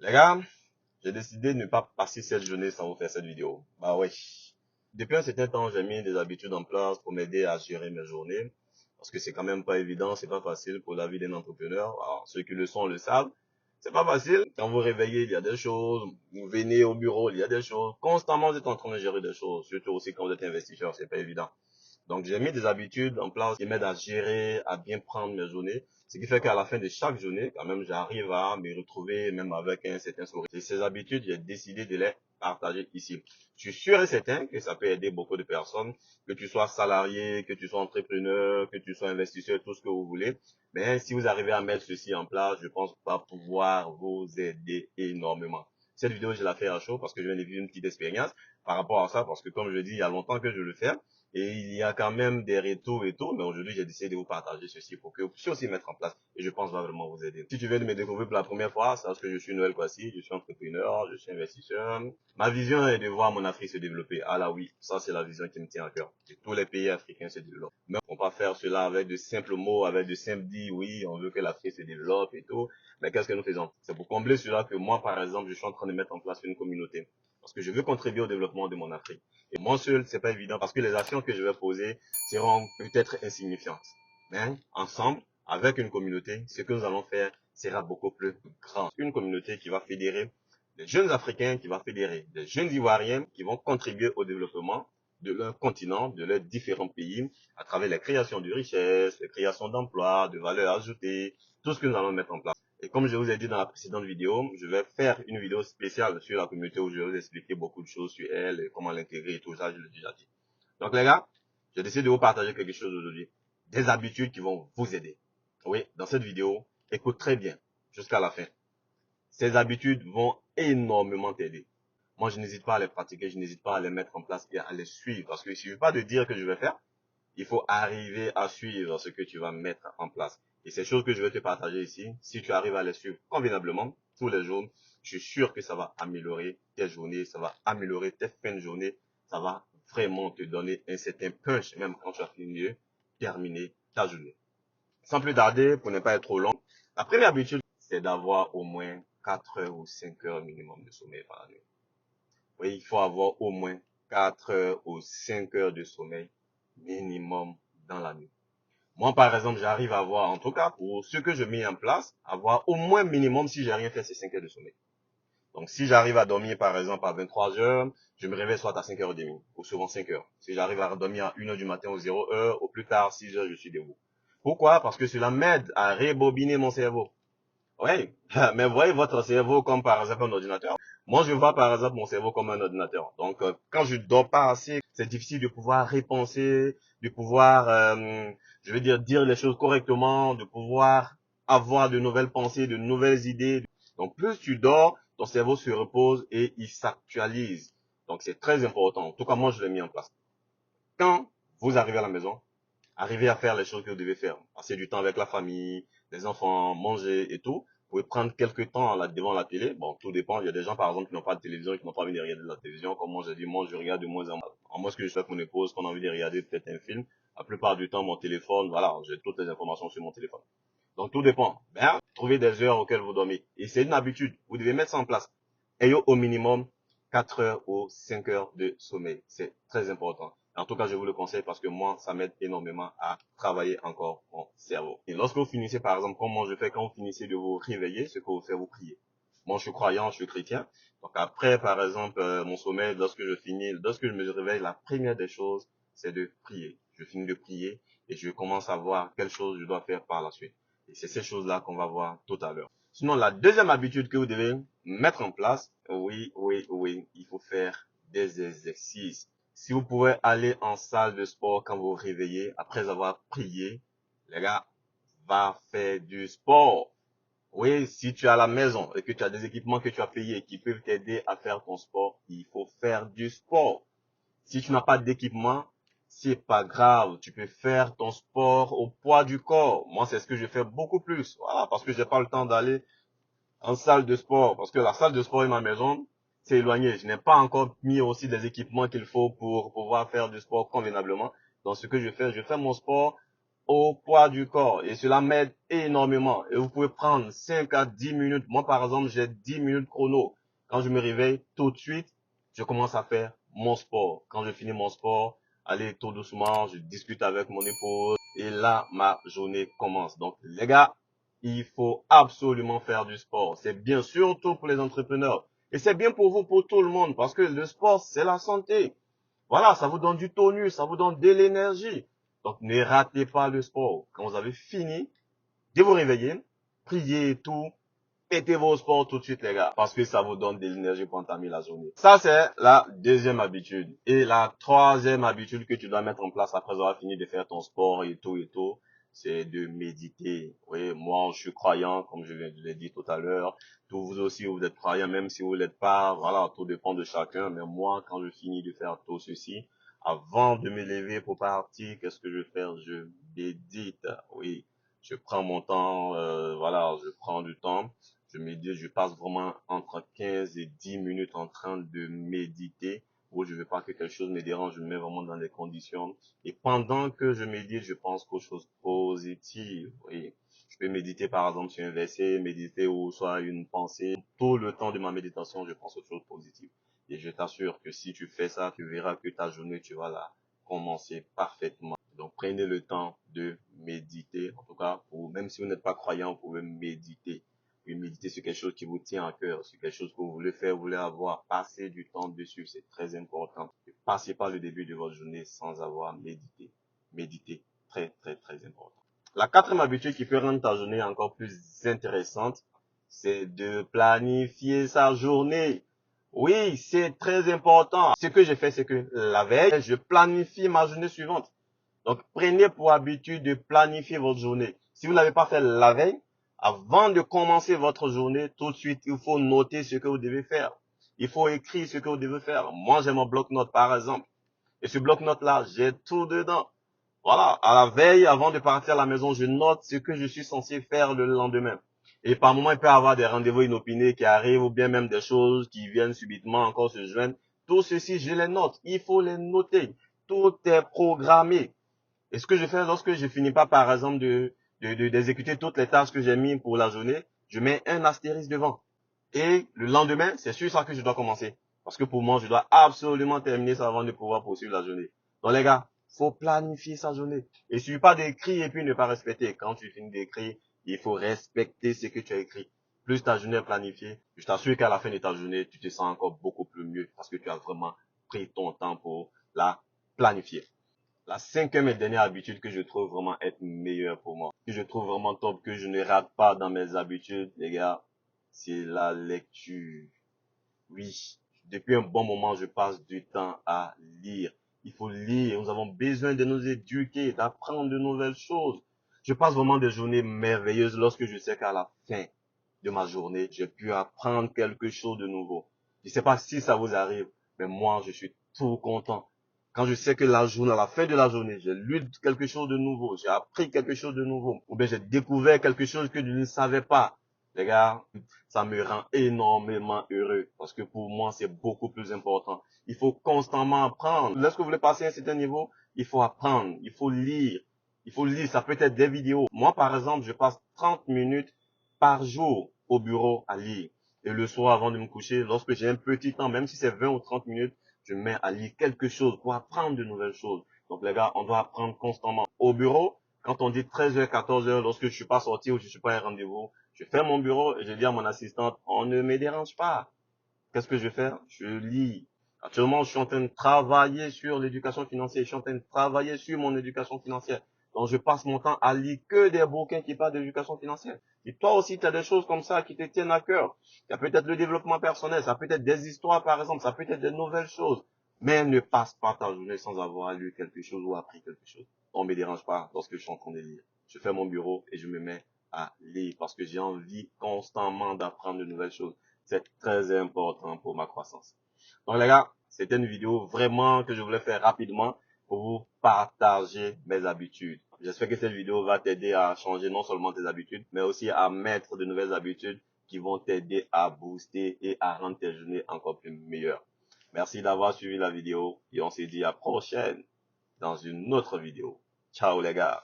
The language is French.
Les gars, j'ai décidé de ne pas passer cette journée sans vous faire cette vidéo. Bah ouais. Depuis un certain temps, j'ai mis des habitudes en place pour m'aider à gérer mes journées. Parce que c'est quand même pas évident, c'est pas facile pour la vie d'un entrepreneur. Alors, ceux qui le sont le savent. C'est pas facile. Quand vous réveillez, il y a des choses. Vous venez au bureau, il y a des choses. Constamment, vous êtes en train de gérer des choses. Surtout aussi quand vous êtes investisseur, c'est pas évident. Donc, j'ai mis des habitudes en place qui m'aident à gérer, à bien prendre mes journées. Ce qui fait qu'à la fin de chaque journée, quand même, j'arrive à me retrouver même avec un certain sourire. Et ces habitudes, j'ai décidé de les partager ici. Je suis sûr et certain que ça peut aider beaucoup de personnes, que tu sois salarié, que tu sois entrepreneur, que tu sois investisseur, tout ce que vous voulez. Mais si vous arrivez à mettre ceci en place, je pense pas pouvoir vous aider énormément. Cette vidéo, je la fais à chaud parce que je viens de vivre une petite expérience par rapport à ça, parce que comme je dis, il y a longtemps que je le fais. Et il y a quand même des retours et tout, mais aujourd'hui, j'ai décidé de vous partager ceci pour que vous puissiez aussi mettre en place. Et je pense va vraiment vous aider. Si tu viens de me découvrir pour la première fois, sache que je suis Noël Kwasi, je suis entrepreneur, je suis investisseur. Ma vision est de voir mon Afrique se développer. Ah là oui, ça c'est la vision qui me tient à cœur. Que tous les pays africains se développent. Mais on peut pas faire cela avec de simples mots, avec de simples dits, oui, on veut que l'Afrique se développe et tout. Mais qu'est-ce que nous faisons? C'est pour combler cela que moi, par exemple, je suis en train de mettre en place une communauté. Parce que je veux contribuer au développement de mon Afrique. Et moi seul, c'est pas évident parce que les actions que je vais poser seront peut-être insignifiantes. Mais ensemble, avec une communauté, ce que nous allons faire sera beaucoup plus grand. Une communauté qui va fédérer des jeunes Africains, qui va fédérer des jeunes Ivoiriens qui vont contribuer au développement de leur continent, de leurs différents pays, à travers la création de richesses, la création d'emplois, de valeurs ajoutées, tout ce que nous allons mettre en place. Et comme je vous ai dit dans la précédente vidéo, je vais faire une vidéo spéciale sur la communauté où je vais vous expliquer beaucoup de choses sur elle et comment l'intégrer et tout ça, je l'ai déjà dit. Donc les gars, j'ai décidé de vous partager quelque chose aujourd'hui. Des habitudes qui vont vous aider. Oui, dans cette vidéo, écoute très bien jusqu'à la fin. Ces habitudes vont énormément t'aider. Moi, je n'hésite pas à les pratiquer, je n'hésite pas à les mettre en place et à les suivre. Parce qu'il ne suffit pas de dire que je vais faire, il faut arriver à suivre ce que tu vas mettre en place. Et ces choses que je vais te partager ici, si tu arrives à les suivre convenablement tous les jours, je suis sûr que ça va améliorer tes journées, ça va améliorer tes fins de journée, ça va vraiment te donner un certain punch, même quand tu as fini de terminer ta journée. Sans plus tarder, pour ne pas être trop long, la première habitude, c'est d'avoir au moins 4 heures ou 5 heures minimum de sommeil par la nuit. Oui, il faut avoir au moins 4 heures ou 5 heures de sommeil minimum dans la nuit. Moi, par exemple, j'arrive à avoir, en tout cas, pour ce que je mets en place, avoir au moins minimum, si j'ai rien fait, c'est 5 heures de sommeil. Donc, si j'arrive à dormir, par exemple, à 23 heures, je me réveille soit à 5h30, ou souvent 5 heures. Si j'arrive à dormir à 1 heure du matin ou 0 heure, au plus tard, 6 heures, je suis debout. Pourquoi? Parce que cela m'aide à rebobiner mon cerveau. Oui, mais voyez votre cerveau comme par exemple un ordinateur. Moi, je vois par exemple mon cerveau comme un ordinateur. Donc, quand je dors pas assez, c'est difficile de pouvoir repenser, de pouvoir, je veux dire les choses correctement, de pouvoir avoir de nouvelles pensées, de nouvelles idées. Donc, plus tu dors, ton cerveau se repose et il s'actualise. Donc, c'est très important. En tout cas, moi, je l'ai mis en place. Quand vous arrivez à la maison, arrivez à faire les choses que vous devez faire. Passer du temps avec la famille, les enfants, manger et tout. Vous pouvez prendre quelques temps là, devant la télé. Bon, tout dépend. Il y a des gens, par exemple, qui n'ont pas de télévision, qui n'ont pas envie de regarder de la télévision. Comme moi, j'ai dit, moi, je regarde de moins en moins. En moins que je suis avec mon épouse, qu'on a envie de regarder peut-être un film. La plupart du temps, mon téléphone, voilà, j'ai toutes les informations sur mon téléphone. Donc, tout dépend. Ben, trouvez des heures auxquelles vous dormez. Et c'est une habitude. Vous devez mettre ça en place. Ayez au minimum 4 heures ou 5 heures de sommeil. C'est très important. En tout cas, je vous le conseille parce que moi, ça m'aide énormément à travailler encore mon cerveau. Et lorsque vous finissez, par exemple, comme moi je fais quand vous finissez de vous réveiller, ce que vous faites, vous priez. Moi, je suis croyant, je suis chrétien. Donc après, par exemple, mon sommeil, lorsque je me réveille, la première des choses, c'est de prier. Je finis de prier et je commence à voir quelles choses je dois faire par la suite. Et c'est ces choses-là qu'on va voir tout à l'heure. Sinon, la deuxième habitude que vous devez mettre en place, oui, il faut faire des exercices. Si vous pouvez aller en salle de sport quand vous vous réveillez, après avoir prié, les gars, va faire du sport. Oui, si tu es à la maison et que tu as des équipements que tu as payés qui peuvent t'aider à faire ton sport, il faut faire du sport. Si tu n'as pas d'équipement, c'est pas grave. Tu peux faire ton sport au poids du corps. Moi, c'est ce que je fais beaucoup plus. Voilà, parce que j'ai pas le temps d'aller en salle de sport. Parce que la salle de sport et ma maison, c'est éloigné. Je n'ai pas encore mis aussi des équipements qu'il faut pour pouvoir faire du sport convenablement. Donc, ce que je fais mon sport au poids du corps et cela m'aide énormément. Et vous pouvez prendre 5 à 10 minutes. Moi, par exemple, j'ai 10 minutes chrono. Quand je me réveille, tout de suite, je commence à faire mon sport. Quand je finis mon sport, allez tout doucement, je discute avec mon épouse et là, ma journée commence. Donc, les gars, il faut absolument faire du sport. C'est bien surtout pour les entrepreneurs. Et c'est bien pour vous, pour tout le monde, parce que le sport, c'est la santé. Voilà, ça vous donne du tonus, ça vous donne de l'énergie. Donc, ne ratez pas le sport. Quand vous avez fini de vous réveiller, priez et tout, mettez vos sports tout de suite, les gars, parce que ça vous donne de l'énergie pour entamer la journée. Ça, c'est la deuxième habitude. Et la troisième habitude que tu dois mettre en place après avoir fini de faire ton sport et tout, c'est de méditer. Oui, moi, je suis croyant, comme je l'ai dit tout à l'heure. Tous vous aussi, vous êtes croyants, même si vous l'êtes pas. Voilà, tout dépend de chacun. Mais moi, quand je finis de faire tout ceci, avant de me lever pour partir, qu'est-ce que je fais? Je médite. Oui, je prends mon temps. Voilà, je prends du temps. Je médite, je passe vraiment entre 15 et 10 minutes en train de méditer où je ne veux pas que quelque chose me dérange, je me mets vraiment dans des conditions. Et pendant que je médite, je pense qu'aux choses positives. Oui. Je peux méditer par exemple sur un verset, méditer ou soit une pensée. Tout le temps de ma méditation, je pense aux choses positives. Et je t'assure que si tu fais ça, tu verras que ta journée, tu vas la commencer parfaitement. Donc prenez le temps de méditer. En tout cas, même si vous n'êtes pas croyant, vous pouvez méditer. Et méditer sur quelque chose qui vous tient à cœur, sur quelque chose que vous voulez faire, vous voulez avoir, passé du temps dessus, c'est très important. Ne passez pas le début de votre journée sans avoir médité. Méditer, très, très, très important. La quatrième habitude qui peut rendre ta journée encore plus intéressante, c'est de planifier sa journée. Oui, c'est très important. Ce que j'ai fait, c'est que la veille, je planifie ma journée suivante. Donc, prenez pour habitude de planifier votre journée. Si vous ne l'avez pas fait la veille, avant de commencer votre journée, tout de suite, il faut noter ce que vous devez faire. Il faut écrire ce que vous devez faire. Moi, j'ai mon bloc-notes, par exemple. Et ce bloc-notes-là, j'ai tout dedans. Voilà, à la veille, avant de partir à la maison, je note ce que je suis censé faire le lendemain. Et par moment, il peut y avoir des rendez-vous inopinés qui arrivent ou bien même des choses qui viennent subitement encore se joindre. Tout ceci, je les note. Il faut les noter. Tout est programmé. Et ce que je fais lorsque je finis pas, par exemple, d'exécuter toutes les tâches que j'ai mises pour la journée, je mets un astérisque devant. Et le lendemain, c'est sur ça que je dois commencer. Parce que pour moi, je dois absolument terminer ça avant de pouvoir poursuivre la journée. Donc les gars, faut planifier sa journée. Et il suffit pas d'écrire et puis ne pas respecter. Quand tu finis d'écrire, il faut respecter ce que tu as écrit. Plus ta journée est planifiée, je t'assure qu'à la fin de ta journée, tu te sens encore beaucoup plus mieux parce que tu as vraiment pris ton temps pour la planifier. La cinquième et dernière habitude que je trouve vraiment être meilleure pour moi, que je trouve vraiment top, que je ne rate pas dans mes habitudes, les gars, c'est la lecture. Oui, depuis un bon moment, je passe du temps à lire. Il faut lire. Nous avons besoin de nous éduquer, d'apprendre de nouvelles choses. Je passe vraiment des journées merveilleuses lorsque je sais qu'à la fin de ma journée, j'ai pu apprendre quelque chose de nouveau. Je ne sais pas si ça vous arrive, mais moi, je suis tout content. Quand je sais que la journée, à la fin de la journée, j'ai lu quelque chose de nouveau, j'ai appris quelque chose de nouveau, ou bien j'ai découvert quelque chose que je ne savais pas. Les gars, ça me rend énormément heureux parce que pour moi, c'est beaucoup plus important. Il faut constamment apprendre. Lorsque vous voulez passer à un certain niveau, il faut apprendre, il faut lire. Il faut lire, ça peut être des vidéos. Moi, par exemple, je passe 30 minutes par jour au bureau à lire. Et le soir, avant de me coucher, lorsque j'ai un petit temps, même si c'est 20 ou 30 minutes, je mets à lire quelque chose pour apprendre de nouvelles choses. Donc les gars, on doit apprendre constamment. Au bureau, quand on dit 13h, 14h, lorsque je suis pas sorti ou je suis pas à un rendez-vous, je fais mon bureau et je dis à mon assistante, on ne me dérange pas. Qu'est-ce que je vais faire? Je lis. Actuellement, je suis en train de travailler sur l'éducation financière. Je suis en train de travailler sur mon éducation financière. Donc, je passe mon temps à lire que des bouquins qui parlent d'éducation financière. Et toi aussi, tu as des choses comme ça qui te tiennent à cœur. Il y a peut-être le développement personnel, ça peut être des histoires, par exemple, ça peut être des nouvelles choses. Mais ne passe pas ta journée sans avoir lu quelque chose ou appris quelque chose. On ne me dérange pas lorsque je suis en train de lire. Je fais mon bureau et je me mets à lire parce que j'ai envie constamment d'apprendre de nouvelles choses. C'est très important pour ma croissance. Donc les gars, c'était une vidéo vraiment que je voulais faire rapidement pour vous partager mes habitudes. J'espère que cette vidéo va t'aider à changer non seulement tes habitudes, mais aussi à mettre de nouvelles habitudes qui vont t'aider à booster et à rendre tes journées encore plus meilleures. Merci d'avoir suivi la vidéo et on se dit à la prochaine dans une autre vidéo. Ciao les gars.